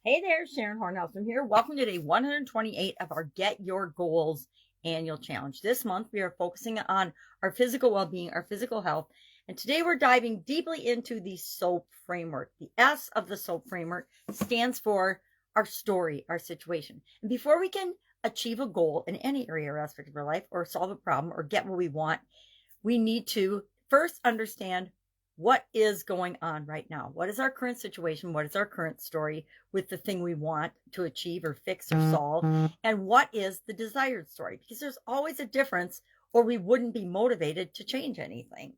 Hey there, Sharon Horne-Ellstrom here. Welcome to day 128 of our Get Your Goals annual challenge. This month, we are focusing on our physical well-being, our physical health. And today we're diving deeply into the SOAP framework. The S of the SOAP framework stands for our story, our situation. And before we can achieve a goal in any area or aspect of our life, or solve a problem, or get what we want, we need to first understand what is going on right now. What is our current situation? What is our current story with the thing we want to achieve or fix or solve? And what is the desired story? Because there's always a difference, or we wouldn't be motivated to change anything.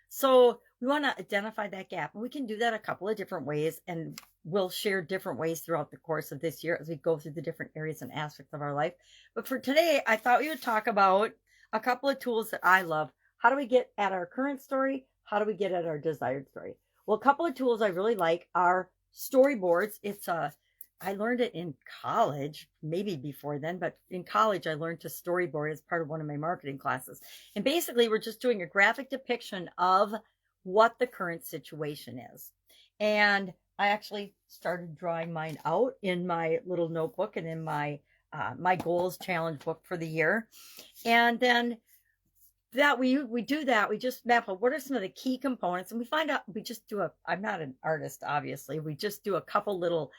So we want to identify that gap. And we can do that a couple of different ways. And we'll share different ways throughout the course of this year as we go through the different areas and aspects of our life. But for today, I thought we would talk about a couple of tools that I love. How do we get at our current story? How do we get at our desired story? Well, a couple of tools I really like are storyboards. I learned it in college, maybe before then, but in college, I learned to storyboard as part of one of my marketing classes. And basically, we're just doing a graphic depiction of what the current situation is. And I actually started drawing mine out in my little notebook and in my goals challenge book for the year. And then that we do that, we just map out what are some of the key components, and we find out, we just do I'm not an artist, obviously. We just do a couple little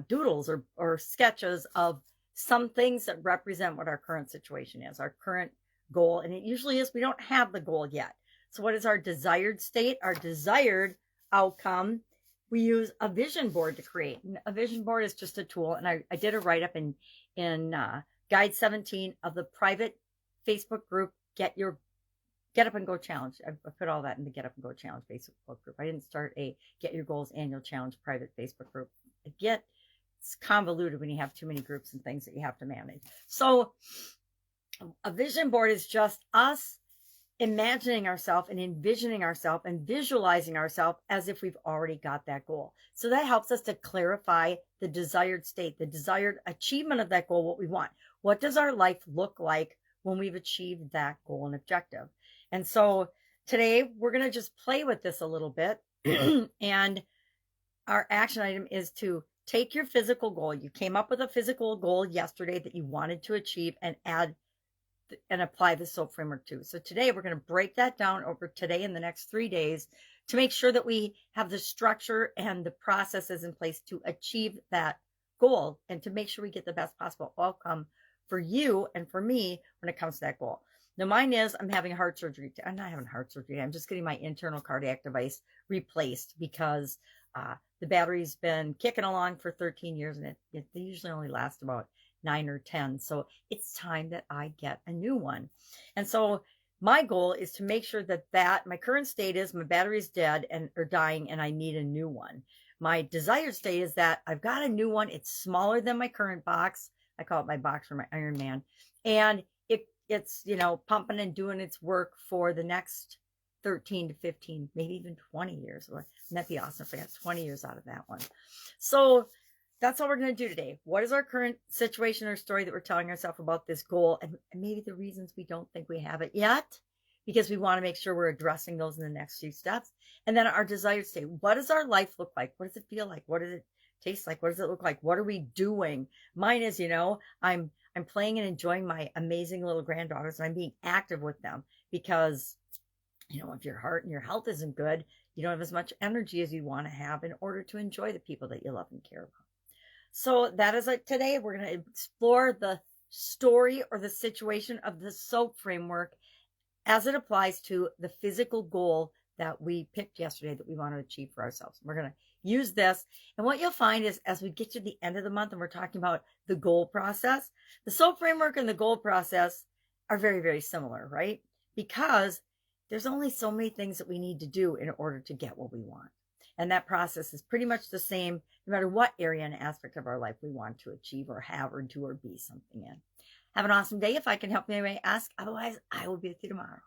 doodles or sketches of some things that represent what our current situation is, our current goal. And it usually is we don't have the goal yet. So what is our desired state, our desired outcome? We use a vision board to create. And a vision board is just a tool. And I did a write-up in guide 17 of the private Facebook group, Get Up and Go Challenge. I put all that in the Get Up and Go Challenge Facebook group. I didn't start a Get Your Goals annual challenge private Facebook group. It's convoluted when you have too many groups and things that you have to manage. So a vision board is just us imagining ourselves and envisioning ourselves and visualizing ourselves as if we've already got that goal. So that helps us to clarify the desired state, the desired achievement of that goal, what we want. What does our life look like when we've achieved that goal and objective? And so today we're going to just play with this a little bit. And our action item is to take your physical goal. You came up with a physical goal yesterday that you wanted to achieve and add and apply the SOAP framework to. So today we're going to break that down over today and the next 3 days to make sure that we have the structure and the processes in place to achieve that goal and to make sure we get the best possible outcome for you and for me when it comes to that goal. Now mine is I'm having heart surgery. I'm not having heart surgery. I'm just getting my internal cardiac device replaced because the battery's been kicking along for 13 years and it usually only lasts about 9 or 10. So it's time that I get a new one. And so my goal is to make sure that my current state is my battery's dead or dying and I need a new one. My desired state is that I've got a new one. It's smaller than my current box. I call it my box for my Iron Man. And it's, pumping and doing its work for the next 13 to 15, maybe even 20 years. Wouldn't that be awesome if I got 20 years out of that one? So that's all we're going to do today. What is our current situation or story that we're telling ourselves about this goal? And maybe the reasons we don't think we have it yet, because we want to make sure we're addressing those in the next few steps. And then our desired state. What does our life look like? What does it feel like? What does it taste like? What does it look like? What are we doing? Mine is, I'm playing and enjoying my amazing little granddaughters, and I'm being active with them because, if your heart and your health isn't good, you don't have as much energy as you want to have in order to enjoy the people that you love and care about. So that is it today. We're going to explore the story or the situation of the SOAP framework as it applies to the physical goal that we picked yesterday that we want to achieve for ourselves. We're going to use this. And what you'll find is as we get to the end of the month and we're talking about the goal process, the SOAP framework and the goal process are very, very similar, right? Because there's only so many things that we need to do in order to get what we want. And that process is pretty much the same no matter what area and aspect of our life we want to achieve or have or do or be something in. Have an awesome day. If I can help you anyway, ask. Otherwise, I will be with you tomorrow.